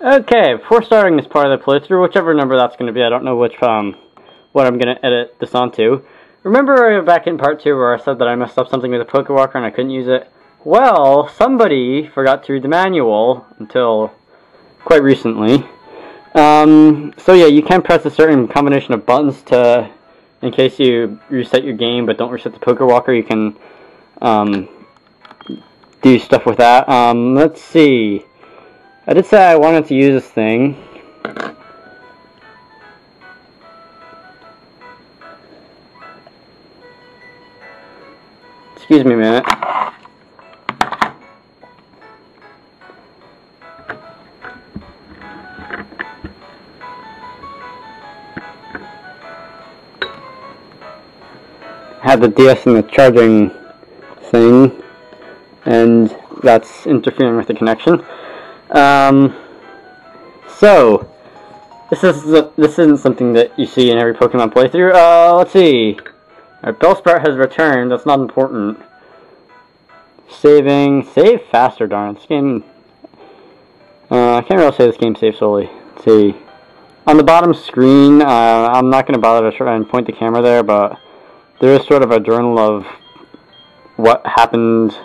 Okay, before starting this part of the playthrough, whichever number that's going to be, I don't know which what I'm going to edit this onto. Remember back in part 2 where I said that I messed up something with the Pokewalker and I couldn't use it? Well, somebody forgot to read the manual until quite recently. So yeah, you can press a certain combination of buttons to, in case you reset your game but don't reset the Pokewalker, you can do stuff with that. Let's see. I did say I wanted to use this thing. Excuse me a minute. Have the DS in the charging thing, and that's interfering with the connection. So this isn't something that you see in every Pokemon playthrough. Let's see. Our Bellsprout has returned. That's not important. Save faster, darn. This game. I can't really say this game saves slowly. Let's see. On the bottom screen, I'm not going to bother to try and point the camera there, but there is sort of a journal of what happened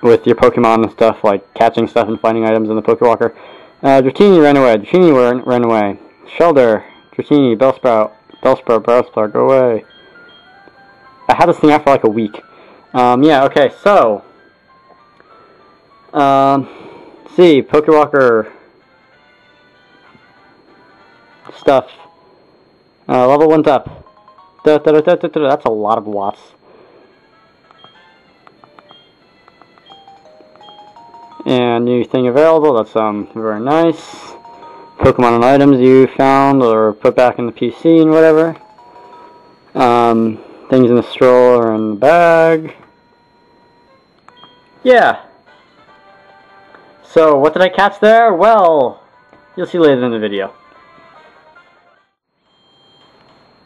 with your Pokemon and stuff, like catching stuff and finding items in the Pokewalker. Dratini ran away. Dratini ran away. Shelter. Dratini. Bellsprout. Bellsprout, go away. I had this thing out for like a week. Yeah, okay, so. Let's see, Pokewalker stuff. Level 1's up. That's a lot of watts. And new thing available, that's very nice. Pokemon and items you found or put back in the PC and whatever. Things in the stroller and the bag. Yeah. So what did I catch there? Well, you'll see later in the video.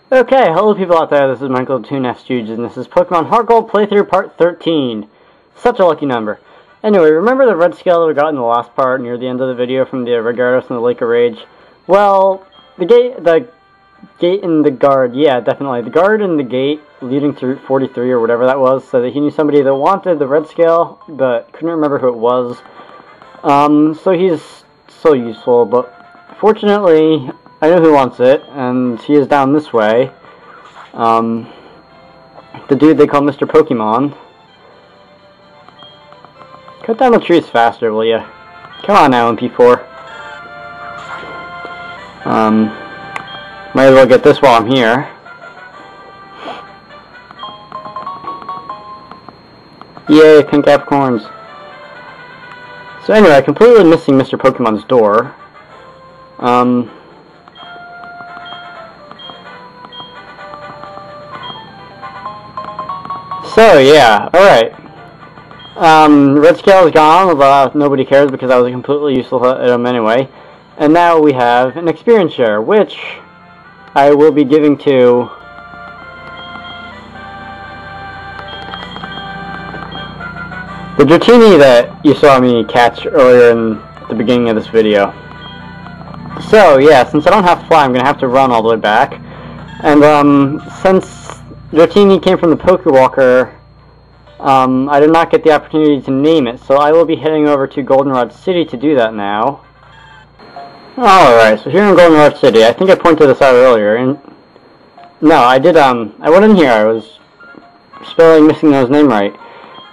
Okay, hello people out there, this is Michael Tsuna Awakens, and this is Pokemon HeartGold playthrough part 13. Such a lucky number. Anyway, remember the red scale that we got in the last part near the end of the video from the Regardos and the Lake of Rage? Well, the gate and the guard, yeah, definitely. The guard and the gate leading to Route 43 or whatever that was, so that he knew somebody that wanted the red scale, but couldn't remember who it was. So he's so useful, but fortunately, I know who wants it, and he is down this way. The dude they call Mr. Pokemon. Cut down the trees faster, will ya? Come on now, MP4. Might as well get this while I'm here. Yay, pink apricorns. So anyway, completely missing Mr. Pokemon's door. So yeah, alright. Red scale is gone, but nobody cares because that was a completely useless item anyway. And now we have an experience share, which I will be giving to the Dratini that you saw me catch earlier in the beginning of this video. So yeah, since I don't have to fly, I'm going to have to run all the way back. And since Dratini came from the Pokewalker, I did not get the opportunity to name it, so I will be heading over to Goldenrod City to do that now. Alright, so here in Goldenrod City, I think I pointed this out earlier, and no, I did, I went in here, I was spelling missing those name right.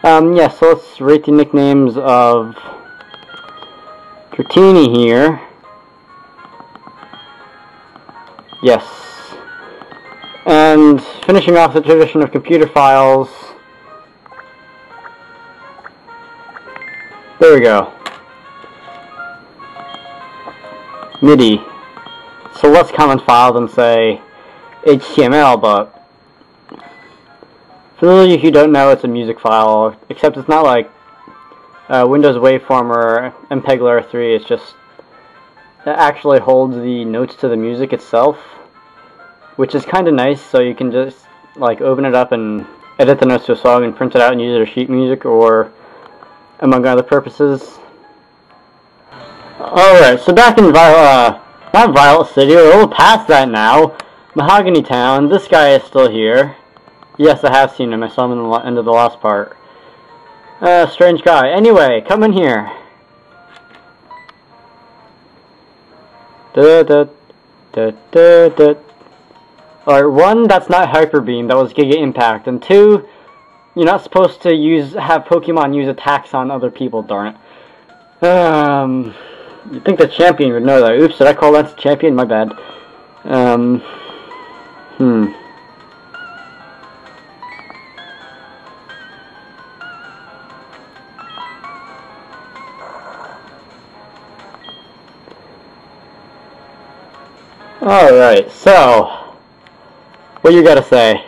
Yeah, so let's rate the nicknames of Dratini here. Yes. And finishing off the tradition of computer files. There we go. MIDI. So less common file than, say, HTML, but for those of you who don't know, it's a music file, except it's not like Windows Waveform or MPEG-Layer 3, it's just, it actually holds the notes to the music itself, which is kind of nice, so you can just, like, open it up and edit the notes to a song and print it out and use it as sheet music, or among other purposes. Alright, so back in not Violet City, we're a little past that now. Mahogany Town, this guy is still here. Yes, I have seen him, I saw him in the end of the last part. Strange guy. Anyway, come in here. Alright, one, that's not Hyper Beam, that was Giga Impact. And two, you're not supposed to have Pokemon use attacks on other people, darn it. You'd think the champion would know that. Oops, did I call that the champion? My bad. Alright, so, what you gotta say?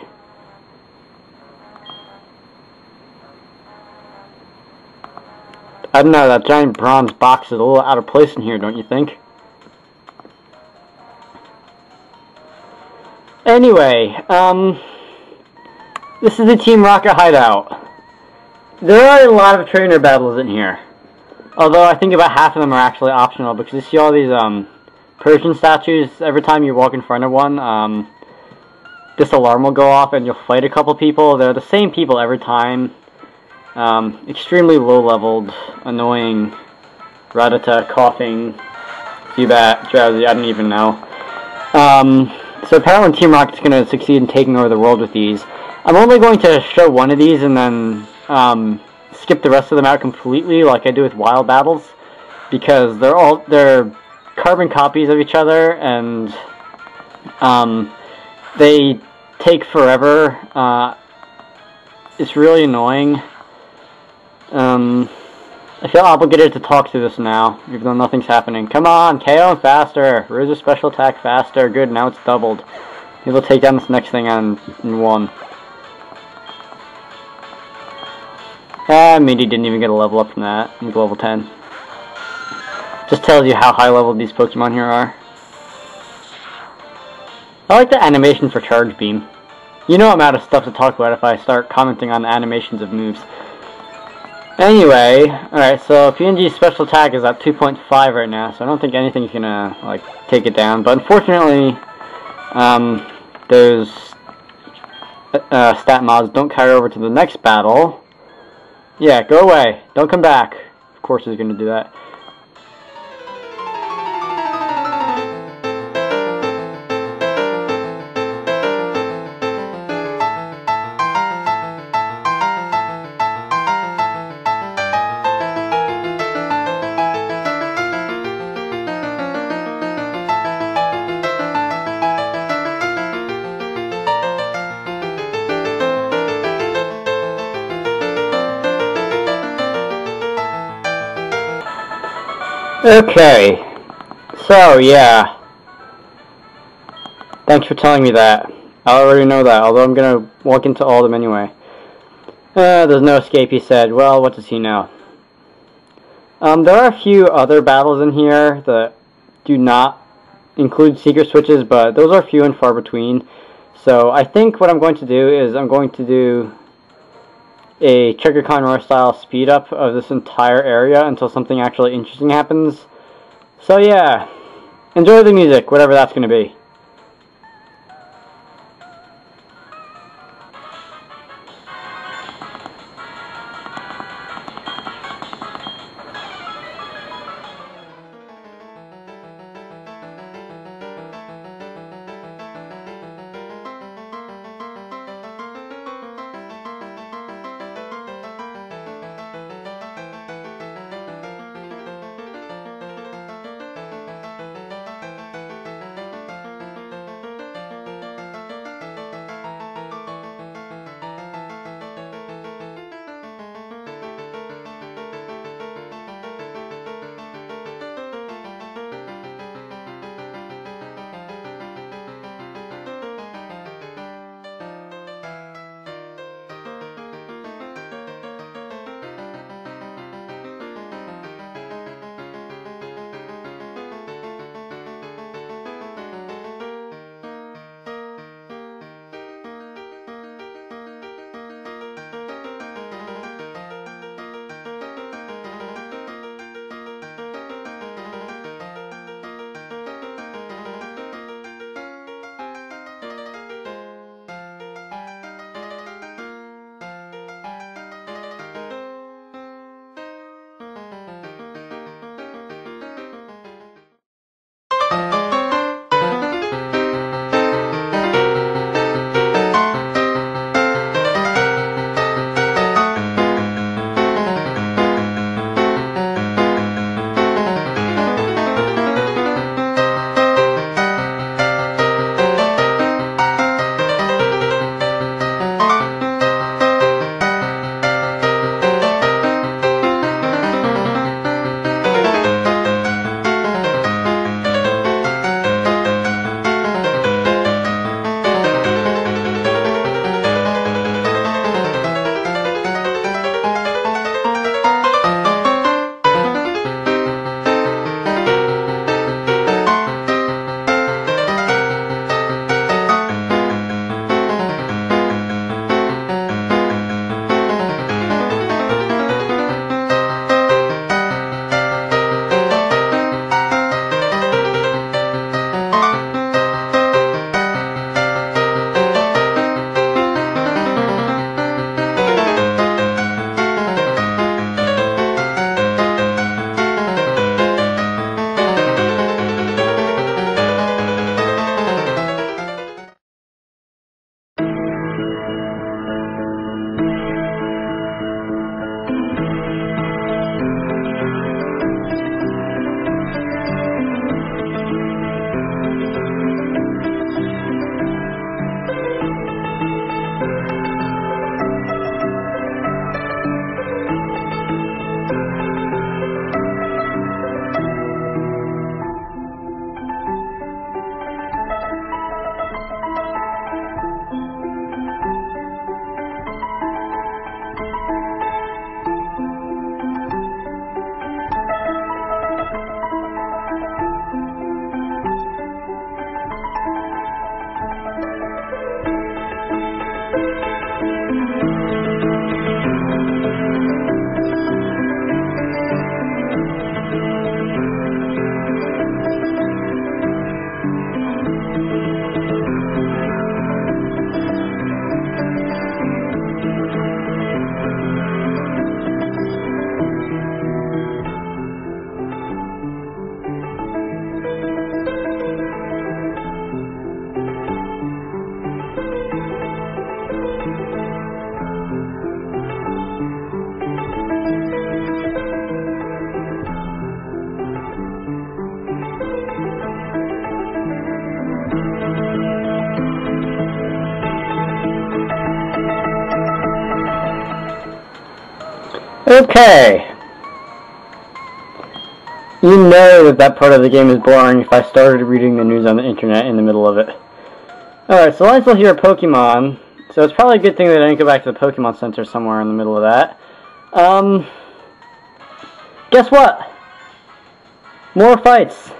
I don't know, that giant bronze box is a little out of place in here, don't you think? Anyway, this is the Team Rocket hideout. There are a lot of trainer battles in here. Although I think about half of them are actually optional, because you see all these, Persian statues. Every time you walk in front of one, this alarm will go off and you'll fight a couple people. They're the same people every time. Extremely low-leveled, annoying, Rattata, coughing, Zubat, Drowsy, I don't even know. So apparently Team Rocket's going to succeed in taking over the world with these. I'm only going to show one of these and then skip the rest of them out completely, like I do with wild battles, because they're carbon copies of each other, and they take forever. It's really annoying. I feel obligated to talk through this now, even though nothing's happening. Come on, KO him faster! Where's your special attack faster? Good, now it's doubled. Maybe we'll take down this next thing in one. Meaty didn't even get a level up from that. I'm level 10. Just tells you how high level these Pokemon here are. I like the animation for Charge Beam. You know I'm out of stuff to talk about if I start commenting on the animations of moves. Anyway, alright, so PNG's special attack is at 2.5 right now, so I don't think anything's gonna, like, take it down. But unfortunately, those stat mods don't carry over to the next battle. Yeah, go away. Don't come back. Of course he's gonna do that. Okay, so yeah, thanks for telling me that. I already know that, although I'm gonna walk into all of them anyway. There's no escape, he said. Well, what does he know? There are a few other battles in here that do not include secret switches, but those are few and far between. So I think what I'm going to do is I'm going to do a Trigger Conroy style speed up of this entire area until something actually interesting happens. So yeah, enjoy the music, whatever that's going to be. Okay. You know that part of the game is boring if I started reading the news on the internet in the middle of it. Alright, so I still hear Pokemon, so it's probably a good thing that I didn't go back to the Pokemon Center somewhere in the middle of that. Guess what? More fights!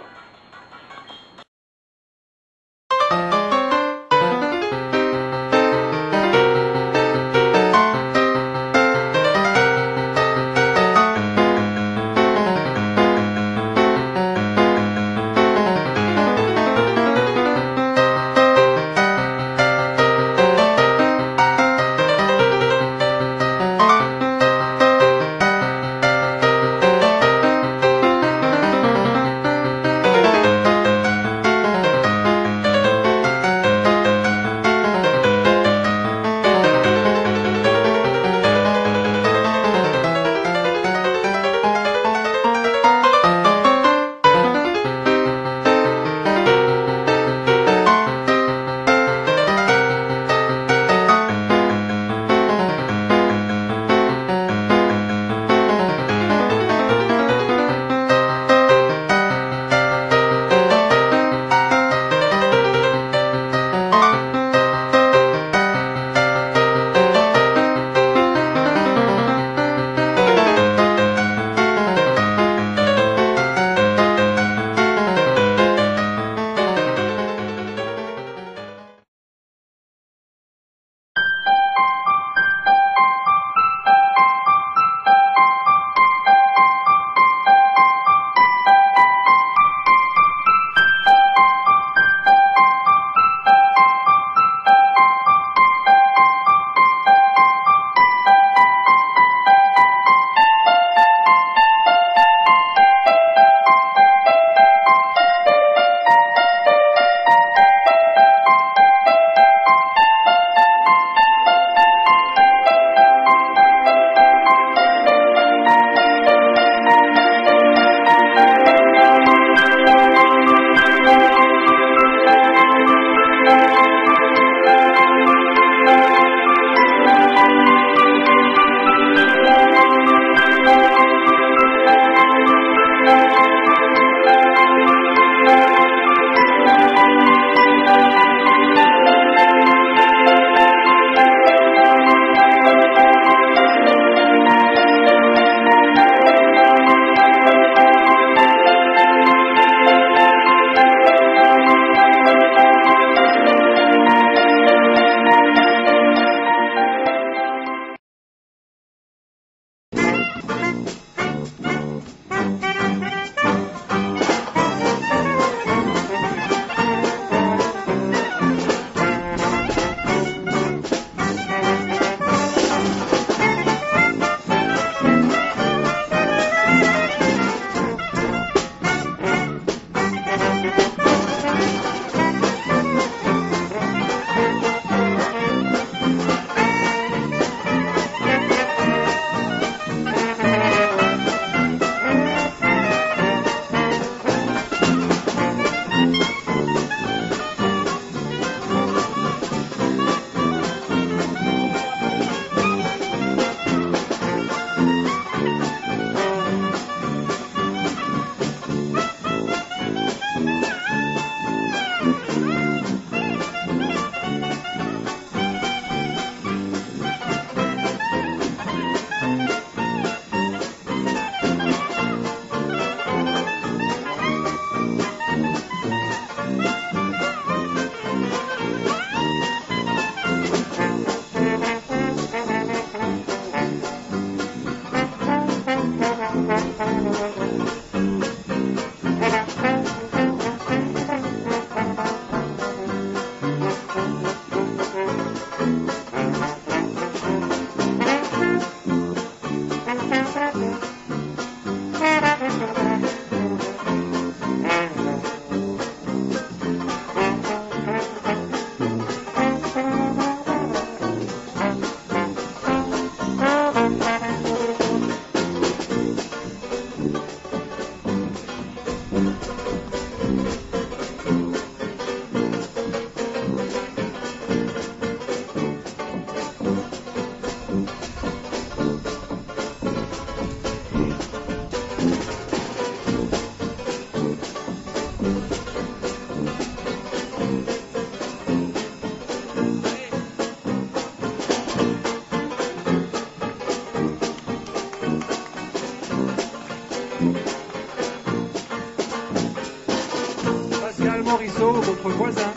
Morisseau, votre voisin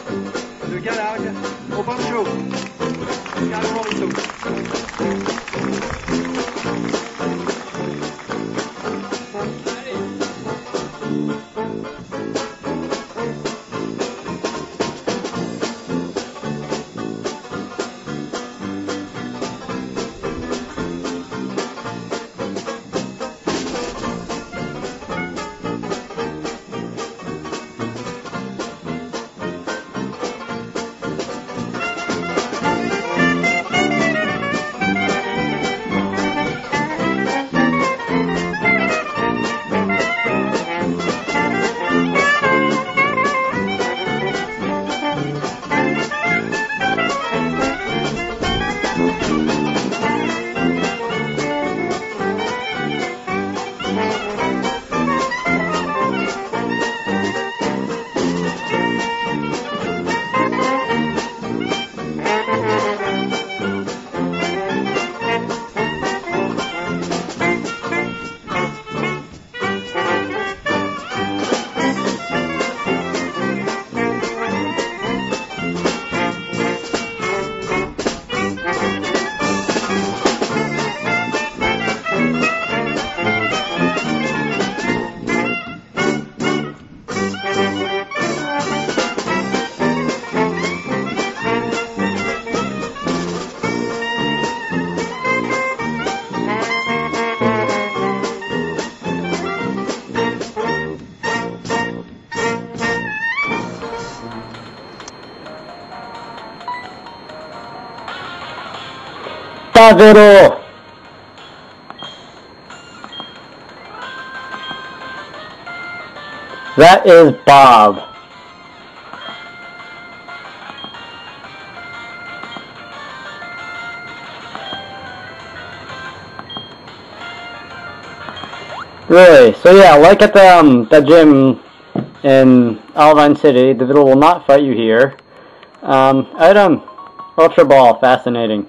de Galag, au banjo. Gary Morisseau. Davvero! That is Bob. Really? So yeah, like at the gym in Alvine City, the Viddle will not fight you here. Item, Ultra Ball, fascinating.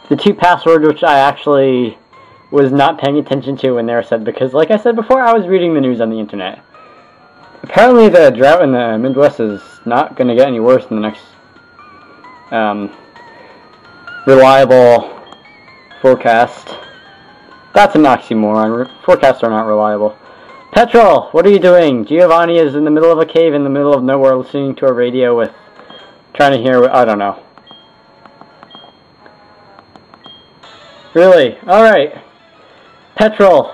The two passwords which I actually was not paying attention to when they were said, because like I said before, I was reading the news on the internet. Apparently the drought in the Midwest is not going to get any worse in the next reliable forecast. That's an oxymoron. Forecasts are not reliable. Petrol, what are you doing? Giovanni is in the middle of a cave in the middle of nowhere listening to a radio with... trying to hear... I don't know. Really? Alright. Petrol.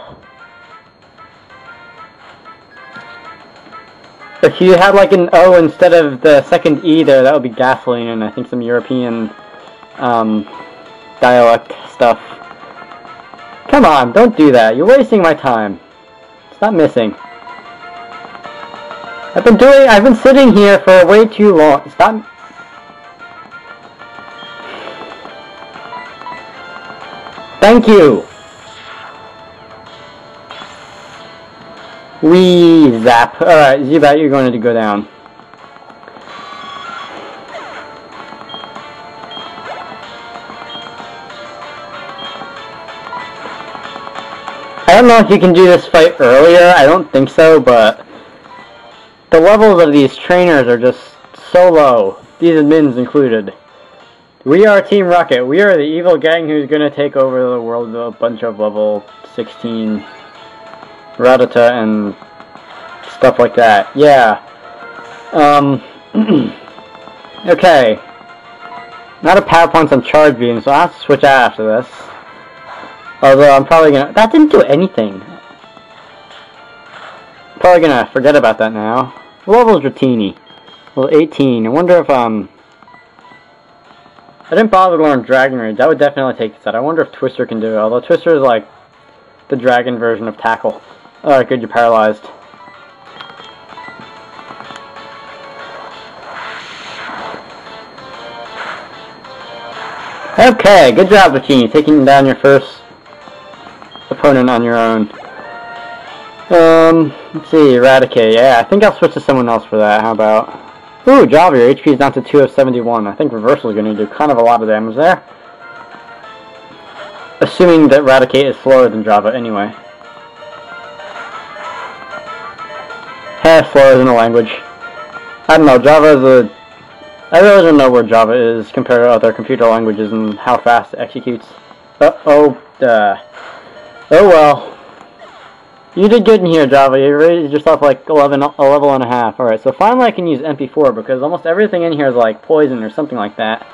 If you had like an O instead of the second E there, that would be gasoline, and I think some European dialect stuff. Come on, don't do that. You're wasting my time. Stop missing. I've been sitting here for way too long. Stop. Thank you. Wee zap. Alright, Zubat, you're going to go down. I don't know if you can do this fight earlier, I don't think so, but the levels of these trainers are just so low, these admins included. We are Team Rocket, we are the evil gang who's gonna take over the world with a bunch of level 16 Rattata and stuff like that, yeah. Okay. Not a power points on charge beam, so I'll have to switch out after this. Although I'm probably gonna... That didn't do anything. Probably gonna forget about that now. What level is Dratini? Level 18. I wonder if, I didn't bother to learn Dragon Rage. That would definitely take this out. I wonder if Twister can do it. Although Twister is like the dragon version of Tackle. Alright, good, you're paralyzed. Okay, good job, Dratini. Taking down your first opponent on your own. Let's see, Eradicate. Yeah, I think I'll switch to someone else for that. How about... Ooh, Java, your HP is down to 2 of 71. I think Reversal is going to do kind of a lot of damage there. Assuming that Eradicate is slower than Java anyway. slower than a language. I don't know, Java is a... I really don't know where Java is compared to other computer languages and how fast it executes. Oh well. You did good in here, Java. You raised yourself like a level and a half. Alright, so finally I can use MP4 because almost everything in here is like poison or something like that.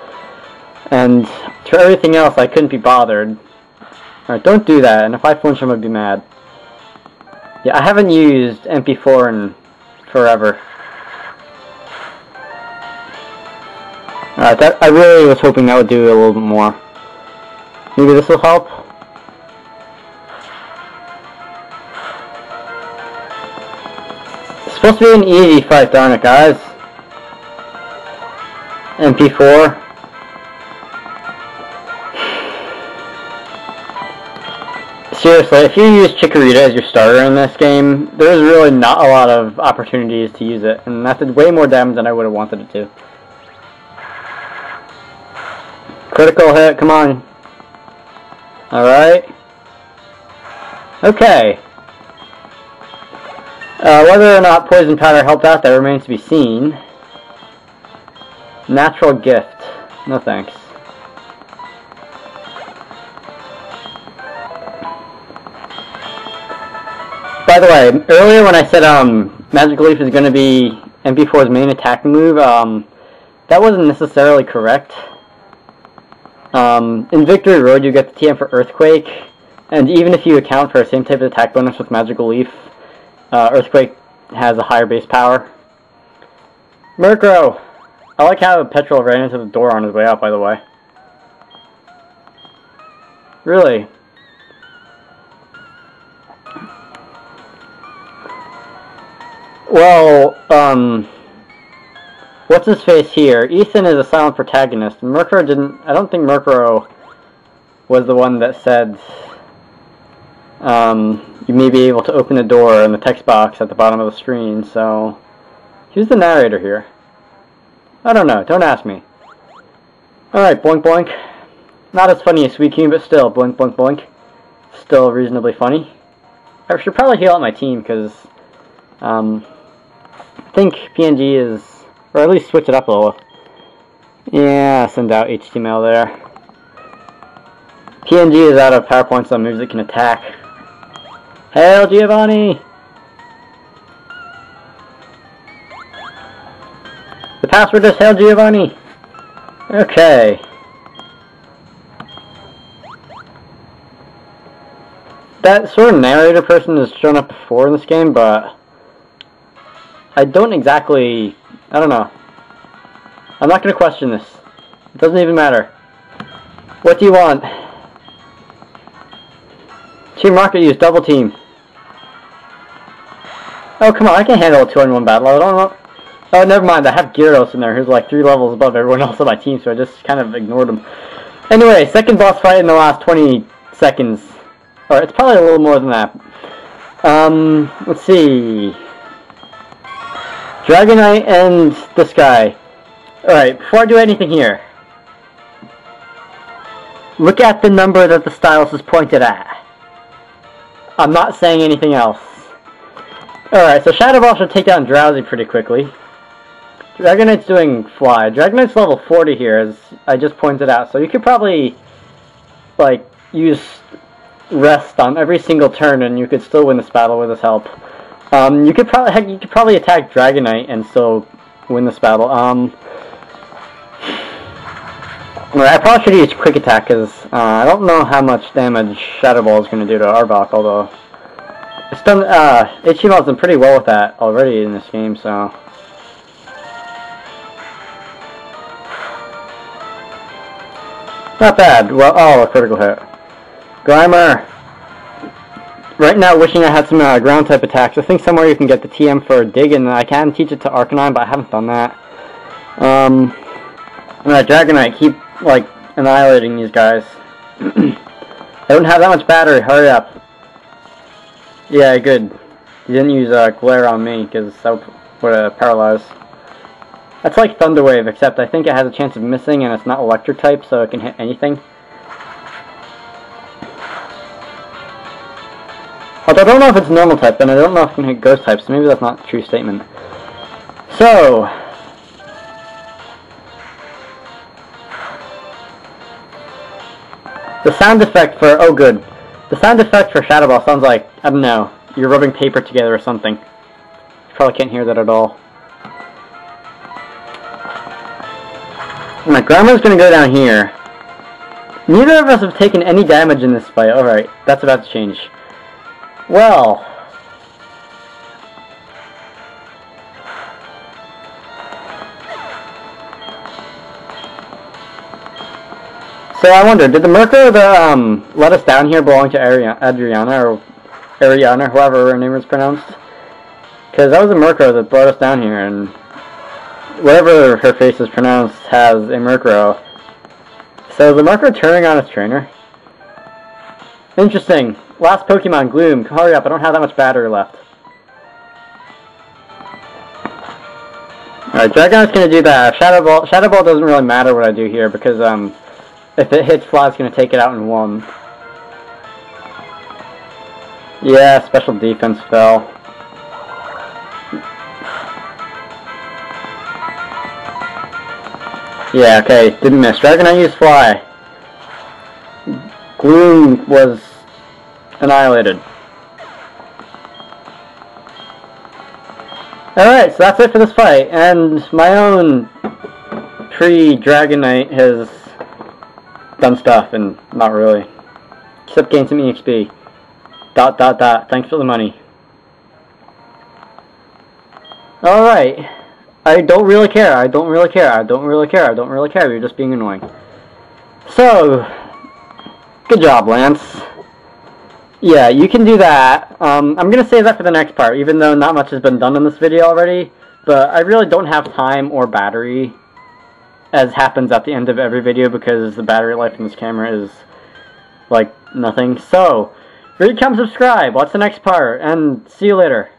And for everything else, I couldn't be bothered. Alright, don't do that, and if I flinch, I'm gonna be mad. Yeah, I haven't used MP4 in forever. Alright, I really was hoping that would do a little bit more. Maybe this will help? It's supposed to be an easy fight, darn it, guys. MP4. Seriously, if you use Chikorita as your starter in this game, there's really not a lot of opportunities to use it, and that did way more damage than I would have wanted it to. Critical hit, come on. Alright. Okay. Whether or not poison powder helped out, that remains to be seen. Natural gift. No thanks. By the way, earlier when I said Magic Leaf is going to be MP4's main attack move, that wasn't necessarily correct. In Victory Road, you get the TM for Earthquake, and even if you account for the same type of attack bonus with Magical Leaf, Earthquake has a higher base power. Murkrow! I like how Petrol ran into the door on his way out, by the way. Really? Well, what's his face here? Ethan is a silent protagonist. Murkrow didn't... I don't think Murkrow was the one that said, you may be able to open the door in the text box at the bottom of the screen, so... Who's the narrator here? I don't know, don't ask me. Alright, boink boink. Not as funny as Suicune, but still, boink boink boink. Still reasonably funny. I should probably heal out my team, because, I think PNG is... or at least switch it up a little. Yeah, send out HTML there. PNG is out of PowerPoint, on moves that can attack. Hail Giovanni! The password is Hail Giovanni! Okay. That sort of narrator person has shown up before in this game, but I don't exactly... I don't know. I'm not going to question this. It doesn't even matter. What do you want? Team Rocket use double team. Oh, come on, I can handle a 2-on-1 battle. I don't know. Oh, never mind, I have Gyarados in there, who's like 3 levels above everyone else on my team, so I just kind of ignored him. Anyway, second boss fight in the last 20 seconds. Or, it's probably a little more than that. Let's see... Dragonite and this guy. Alright, before I do anything here, look at the number that the stylus is pointed at. I'm not saying anything else. Alright, so Shadow Ball should take down Drowsy pretty quickly. Dragonite's doing Fly. Dragonite's level 40 here, as I just pointed out, so you could probably, like, use Rest on every single turn and you could still win this battle with his help. You could probably attack Dragonite and still win this battle. Right, I probably should use Quick Attack because I don't know how much damage Shadow Ball is going to do to Arbok, although it's done. HTML's done pretty well with that already in this game, so. Not bad. Well, oh, a critical hit. Grimer. Right now, wishing I had some ground type attacks. I think somewhere you can get the TM for Dig, and I can teach it to Arcanine, but I haven't done that. Dragonite, keep like annihilating these guys. I don't have that much battery. Hurry up. Yeah, good. You didn't use Glare on me because that would have paralyzed. That's like Thunder Wave, except I think it has a chance of missing, and it's not electric type, so it can hit anything. Although I don't know if it's normal type, and I don't know if it can hit ghost type, so maybe that's not a true statement. So... the sound effect for... oh good. The sound effect for Shadow Ball sounds like, I don't know, you're rubbing paper together or something. You probably can't hear that at all. My grandma's gonna go down here. Neither of us have taken any damage in this fight. Alright, that's about to change. Well... so I wonder, did the Merca that let us down here belong to Adriana, or Ariana, however her name is pronounced? Because that was a Merca that brought us down here, and whatever her face is pronounced has a Murkrow. So the Murkrow turning on its trainer? Interesting. Last Pokemon, Gloom. Hurry up, I don't have that much battery left. Alright, Dragonite's gonna do that. Shadow Ball doesn't really matter what I do here, because if it hits fly, it's gonna take it out in one. Yeah, special defense fell. Yeah, okay, didn't miss. Dragonite used Fly. Gloom was annihilated. Alright, so that's it for this fight, and my own pre-Dragonite has done stuff, and not really. Except gain some EXP. ... Thanks for the money. Alright. I don't really care, I don't really care, I don't really care, I don't really care, you're just being annoying. So, good job, Lance. Yeah, you can do that. I'm gonna save that for the next part, even though not much has been done in this video already, but I really don't have time or battery, as happens at the end of every video, because the battery life in this camera is, like, nothing. So, rate, comment, subscribe, watch the next part, and see you later.